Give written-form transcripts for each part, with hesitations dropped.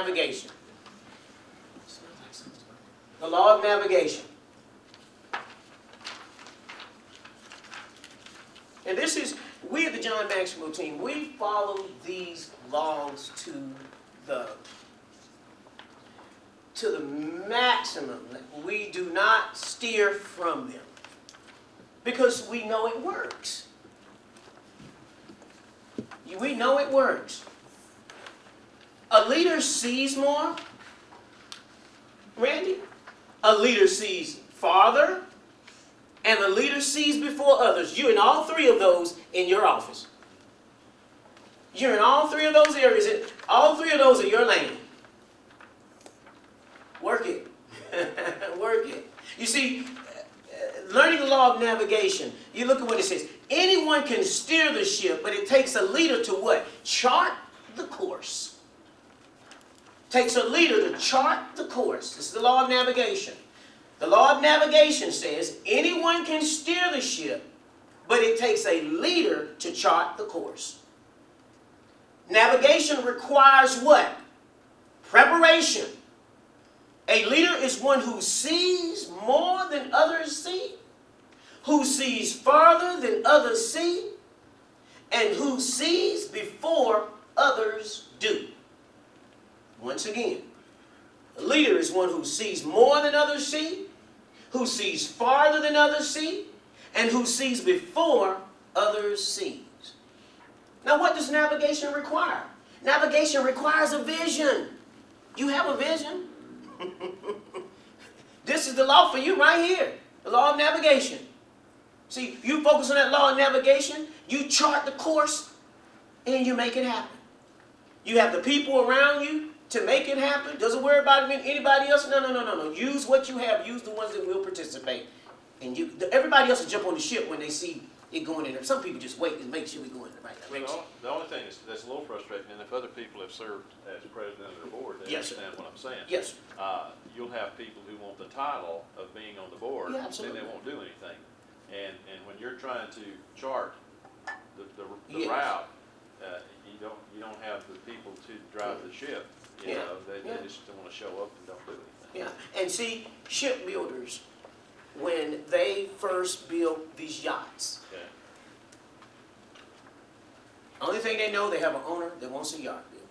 navigation. The law of navigation. And this is, we at the John Maxwell team, we follow these laws to the maximum. We do not steer from them because we know it works. We know it works. A leader sees more. Randy? A leader sees farther, and a leader sees before others. You're in all three of those in your office. You're in all three of those areas. All three of those are your lane. Work it. Work it. You see, learning the law of navigation, you look at what it says. Anyone can steer the ship, but it takes a leader to what? Chart the course. Takes a leader to chart the course. This is the law of navigation. The law of navigation says anyone can steer the ship, but it takes a leader to chart the course. Navigation requires what? Preparation. A leader is one who sees more than others see, who sees farther than others see, and who sees before others do. Once again, a leader is one who sees more than others see, who sees farther than others see, and who sees before others see. Now, what does navigation require? Navigation requires a vision. You have a vision? This is the law for you right here. The law of navigation. See, you focus on that law of navigation, you chart the course, and you make it happen. You have the people around you to make it happen. Doesn't worry about anybody else. No. Use what you have. Use the ones that will participate. And everybody else will jump on the ship when they see it going in there. Some people just wait and make sure we go in the right direction. The only thing that's a little frustrating, and if other people have served as president of the board, they Yes, understand what I'm saying. Yes. You'll have people who want the title of being on the board, Yeah, then they won't do anything. And when you're trying to chart the Yes. route, you don't have the people to drive the ship. You know, they just don't want to show up and don't do anything. Yeah, and see, shipbuilders, when they first built these yachts, only thing they know, they have an owner that wants a yacht built.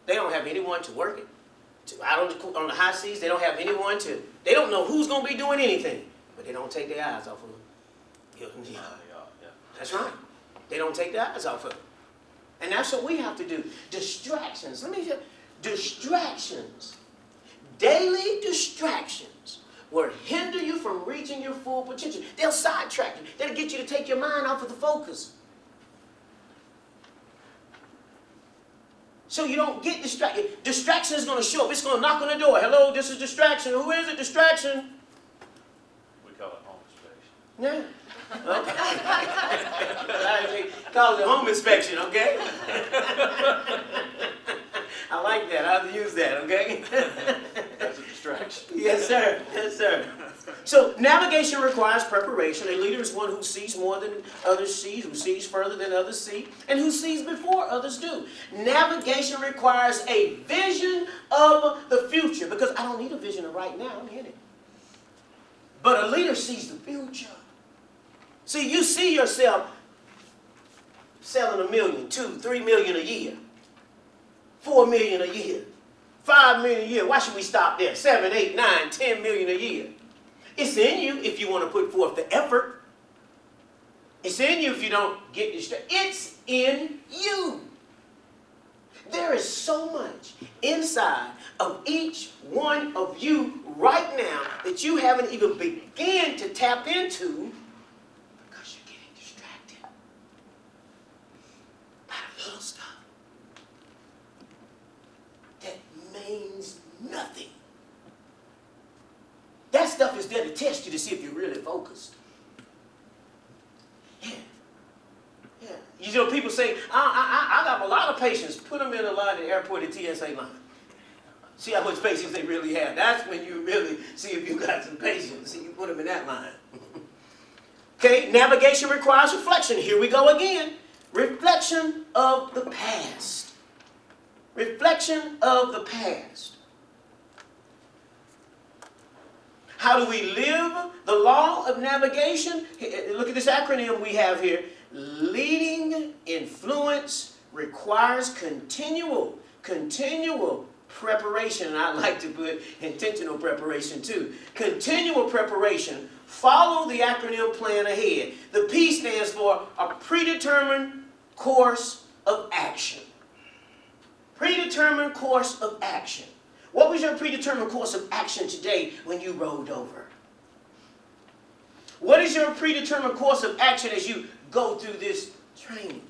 They don't have anyone to work it. Out on the high seas, they don't have anyone to, they don't know who's going to be doing anything, but they don't take their eyes off of building the yacht. That's right. They don't take their eyes off of it. And that's what we have to do. Distractions. Let me tell you, distractions, daily distractions will hinder you from reaching your full potential. They'll sidetrack you. They'll get you to take your mind off of the focus. So you don't get distracted. Distraction is going to show up. It's going to knock on the door. Hello, this is distraction. Who is it? Distraction. We call it home inspection. Yeah. Okay. I call it home inspection, okay? I like that. I'll use that, okay? That's a distraction. Yes, sir. Yes, sir. So navigation requires preparation. A leader is one who sees more than others see, who sees further than others see, and who sees before others do. Navigation requires a vision of the future, because I don't need a vision of right now. I'm in it. But a leader sees the future. See, you see yourself selling $1 million, $2 million, $3 million a year, $4 million a year, $5 million a year. Why should we stop there? 7, 8, 9, $10 million a year. It's in you if you want to put forth the effort. It's in you if you don't get distracted. It's in you. There is so much inside of each one of you right now that you haven't even begun to tap into because you're getting distracted by the little stuff that means nothing. That stuff is there to test you to see if you're really focused. Yeah. Yeah. You know, people say, I got a lot of patience. Put them in a line at the airport at TSA line. See how much patience they really have. That's when you really see if you got some patience. See, you put them in that line. Okay, navigation requires reflection. Here we go again. Reflection of the past. reflection of the past. How do we live the law of navigation? Look at this acronym we have here. Leading influence requires continual preparation. And I like to put intentional preparation too. Continual preparation. Follow the acronym plan ahead. The P stands for a predetermined course of action. Predetermined course of action. What was your predetermined course of action today when you rolled over? What is your predetermined course of action as you go through this training?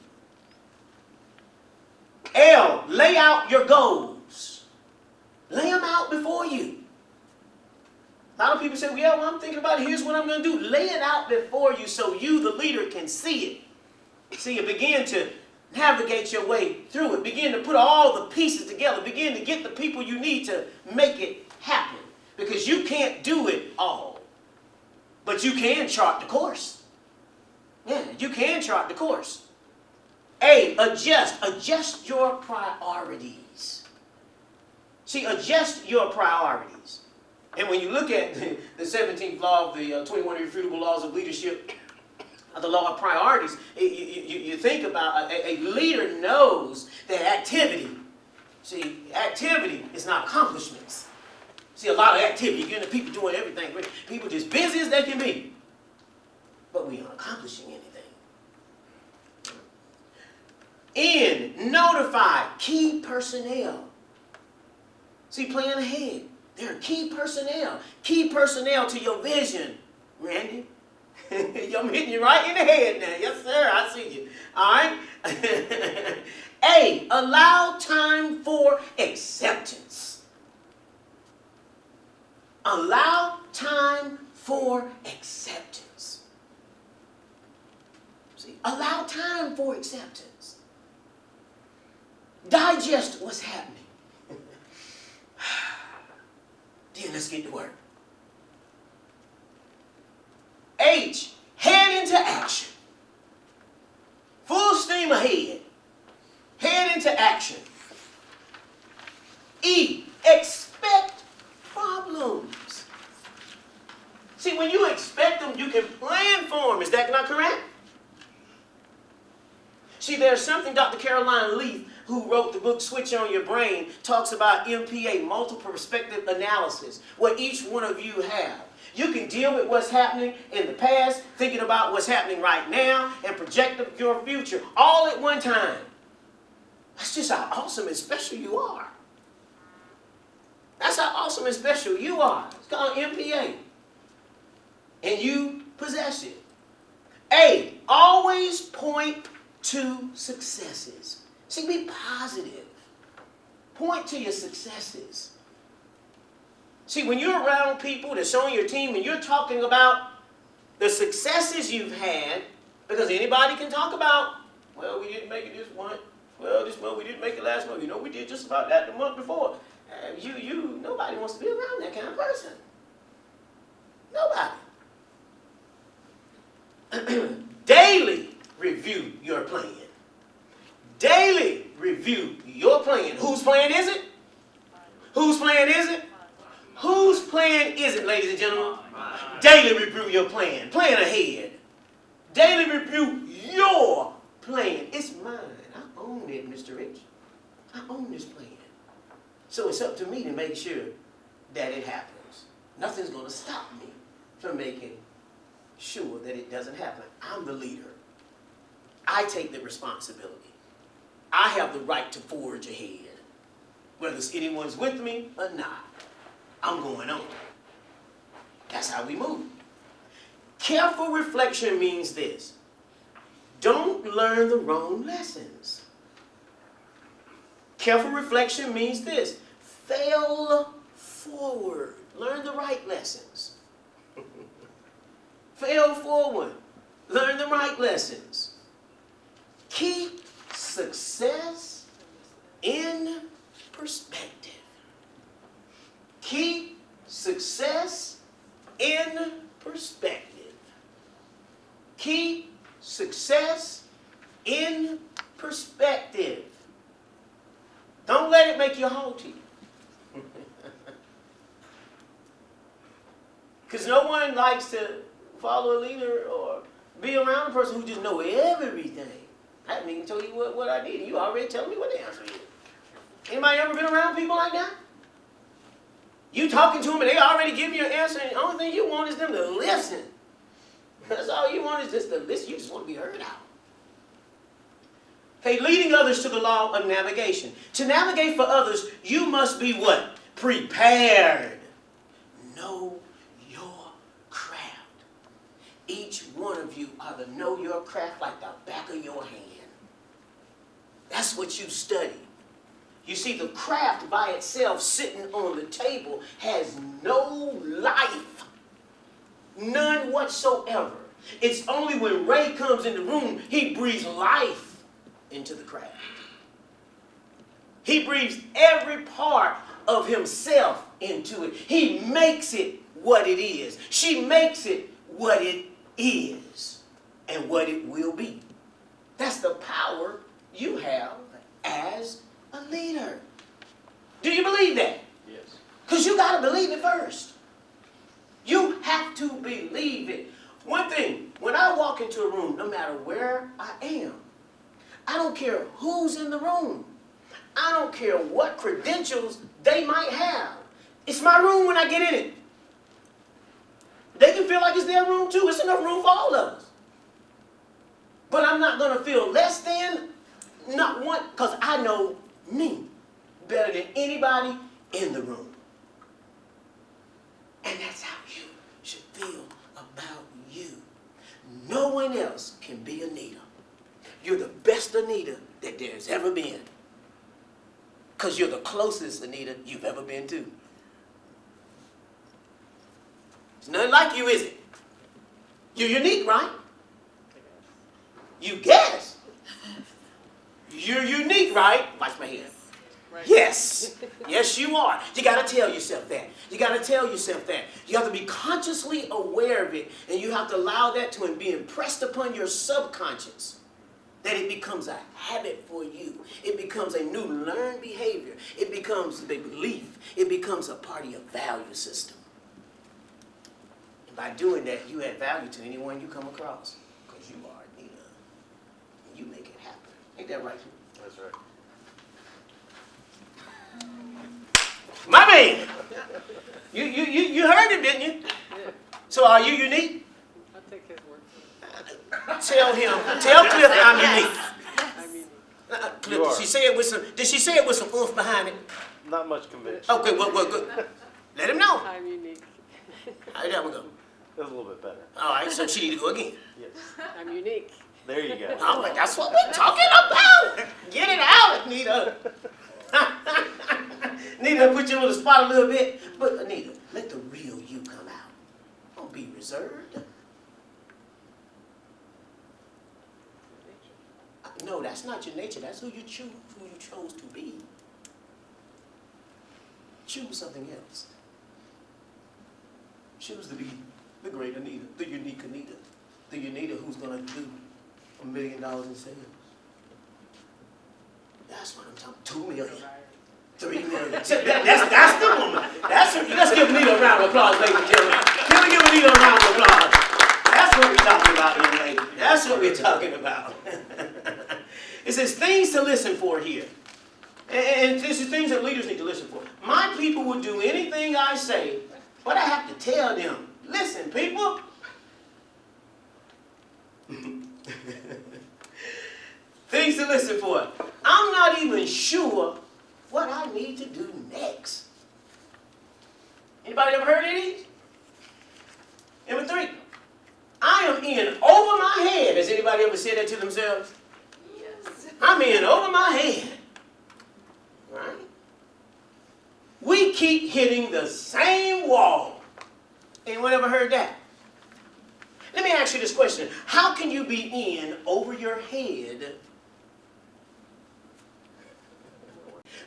L, lay out your goals. Lay them out before you. A lot of people say, well, yeah, well, I'm thinking about it. Here's what I'm going to do. Lay it out before you so you, the leader, can see it. See, you begin to navigate your way through it. Begin to put all the pieces together. Begin to get the people you need to make it happen. Because you can't do it all. But you can chart the course. Yeah, you can chart the course. A, adjust. Adjust your priorities. See, adjust your priorities. And when you look at the 17th law of the 21 Irrefutable Laws of Leadership, the law of priorities, you think about a leader knows that activity, see, activity is not accomplishments. See, a lot of activity, you're getting people doing everything. People just busy as they can be. But we aren't accomplishing anything. N, notify key personnel. See, plan ahead. There are key personnel to your vision, Randy. I'm hitting you right in the head now. Yes, sir, I see you. All right? A, allow time for acceptance. Allow time for acceptance. See, allow time for acceptance. Digest what's happening. Then let's get to work. H, head into action. Full steam ahead. Head into action. E, expect problems. See, when you expect them, you can plan for them. Is that not correct? See, there's something Dr. Caroline Leaf, who wrote the book Switch on Your Brain, talks about MPA, multiple perspective analysis, what each one of you have. You can deal with what's happening in the past, thinking about what's happening right now, and project your future all at one time. That's just how awesome and special you are. That's how awesome and special you are. It's called MPA. And you possess it. A, always point to successes. See, be positive. Point to your successes. See, when you're around people that's on your team and you're talking about the successes you've had, because anybody can talk about, well, we didn't make it this month. Well, this month we didn't make it last month. You know, we did just about that the month before. Nobody wants to be around that kind of person. Nobody. Daily review your plan. Daily review your plan. Whose plan is it? Whose plan is it? Whose plan is it, ladies and gentlemen? Daily review your plan. Plan ahead. Daily review your plan. It's mine. I own it, Mr. Rich. I own this plan. So it's up to me to make sure that it happens. Nothing's going to stop me from making sure that it doesn't happen. I'm the leader. I take the responsibility. I have the right to forge ahead. Whether anyone's with me or not, I'm going on. That's how we move. Careful reflection means this. Don't learn the wrong lessons. Careful reflection means this. Fail forward. Learn the right lessons. Fail forward. Learn the right lessons. Keep success in perspective. Keep success in perspective. Keep success in perspective. Don't let you haughty. Because no one likes to follow a leader or be around a person who just know everything. I haven't even told you what I did. You already telling me what the answer is. Anybody ever been around people like that? You talking to them and they already give you an answer, and the only thing you want is them to listen. That's all you want is just to listen. You just want to be heard out. Hey, leading others to the law of navigation. To navigate for others, you must be what? Prepared. Know your craft. Each one of you ought to know your craft like the back of your hand. That's what you study. You see, the craft by itself sitting on the table has no life. None whatsoever. It's only when Ray comes in the room, he breathes life into the craft. He breathes every part of himself into it. He makes it what it is. She makes it what it is and what it will be. That's the power you have as a leader. Do you believe that? Yes. Because you got to believe it first. You have to believe it. One thing, when I walk into a room, no matter where I am, I don't care who's in the room. I don't care what credentials they might have. It's my room when I get in it. They can feel like it's their room too. It's enough room for all of us. But I'm not going to feel less than, not one, because I know me better than anybody in the room. And that's how you should feel about you. No one else can be Anita. You're the best Anita that there's ever been. Because you're the closest Anita you've ever been to. It's nothing like you, is it? You're unique, right? You guess. You're unique, right? Watch my head. Right. Yes. Yes, you are. You got to tell yourself that. You got to tell yourself that. You have to be consciously aware of it, and you have to allow that to be impressed upon your subconscious, that it becomes a habit for you. It becomes a new learned behavior. It becomes a belief. It becomes a part of your value system. And by doing that, you add value to anyone you come across, because you are Anita. And you make it happen. Ain't that right? That's right. My man! You heard him, didn't you? Yeah. So are you unique? I'll take his word for it. Tell Cliff I'm unique. I mean, Cliff, did she say it with some oomph behind it? Not much conviction. Okay, well, good. Let him know. I'm unique. How did that one go? It was a little bit better. All right, so she need to go again. Yes. I'm unique. There you go. I'm like, that's what we're talking about. Get it out, Anita. Anita, put you on the spot a little bit. But Anita, let the real you come out. Don't be reserved. No, that's not your nature. That's who you chose to be. Choose something else. Choose to be the great Anita, the unique Anita, the Anita who's going to do $1 million in sales. That's what I'm talking. 2 million, 3 million. See, that's the woman. Let's give Anita a round of applause, ladies and gentlemen. Can we give Anita a round of applause? That's what we're talking about, young lady. That's what we're talking about. It says things to listen for here. And this is things that leaders need to listen for. My people will do anything I say, but I have to tell them, listen, people. Things to listen for. I'm not even sure what I need to do next. Anybody ever heard of these? Number 3. I am in over my head. Has anybody ever said that to themselves? Yes. I'm in over my head. Right? We keep hitting the same wall. Anyone ever heard that? Let me ask you this question. How can you be in over your head?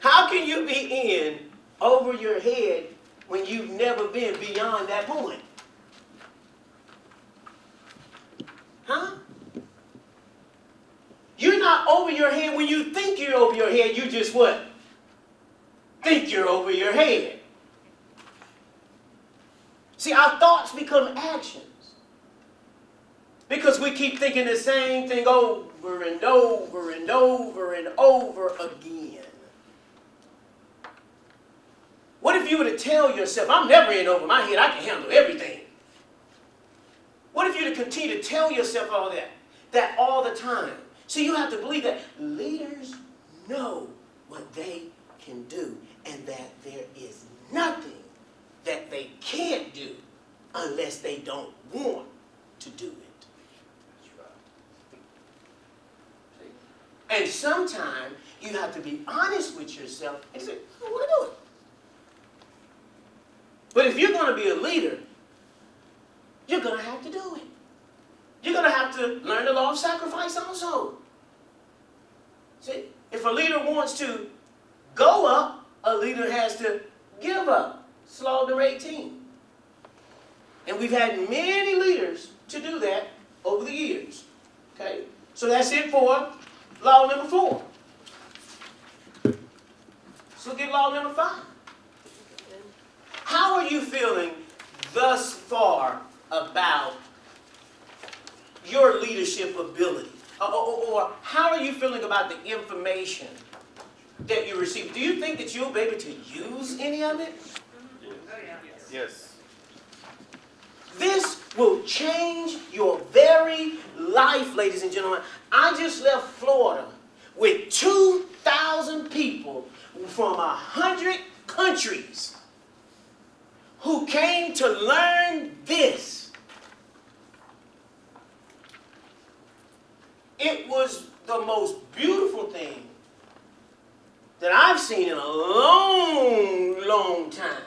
How can you be in over your head when you've never been beyond that point? Huh? You're not over your head when you think you're over your head. You just what? think you're over your head. See, our thoughts become actions. Because we keep thinking the same thing over and over and over and over again. What if you were to tell yourself, I'm never in over my head, I can handle everything? What if you were to continue to tell yourself all that all the time? See, you have to believe that leaders know what they can do and that there is nothing that they can't do unless they don't want to do it. And sometimes you have to be honest with yourself and say, I don't want to do it. But if you're going to be a leader, you're going to have to do it. You're going to have to learn the law of sacrifice also. See, if a leader wants to go up, a leader has to give up. It's law number 18. And we've had many leaders to do that over the years. Okay? So that's it for law number 4. Let's look at law number 5. How are you feeling thus far about your leadership ability? Or how are you feeling about the information that you receive? Do you think that you'll be able to use any of it? Yes. This will change your very life, ladies and gentlemen. I just left Florida with 2,000 people from 100 countries who came to learn this. It was the most beautiful thing that I've seen in a long, long time.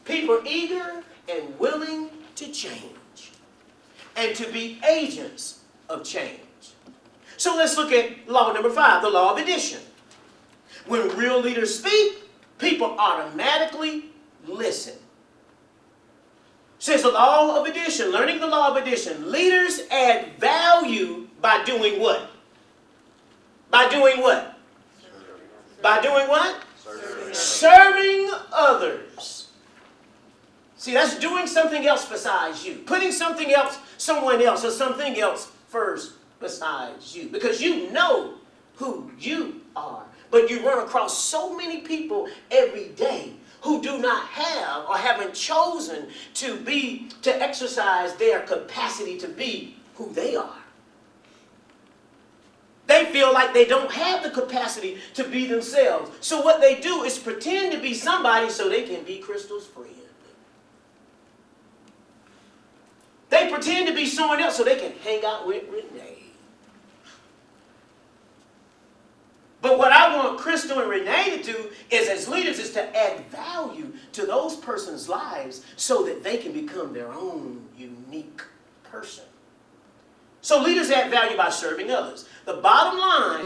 People eager and willing to change and to be agents of change. So let's look at law number 5, the law of addition. When real leaders speak, people automatically listen. Says the law of addition, learning the law of addition. Leaders add value by doing what? By doing what? By doing what? Serving others. See, that's doing something else besides you. Putting something else, someone else, or something else first besides you. Because you know who you are. But you run across so many people every day who do not have or haven't chosen to exercise their capacity to be who they are. They feel like they don't have the capacity to be themselves. So what they do is pretend to be somebody so they can be Crystal's friend. They pretend to be someone else so they can hang out with Renee. But what I want Crystal and Renee to do is, as leaders, is to add value to those persons' lives so that they can become their own unique person. So leaders add value by serving others. The bottom line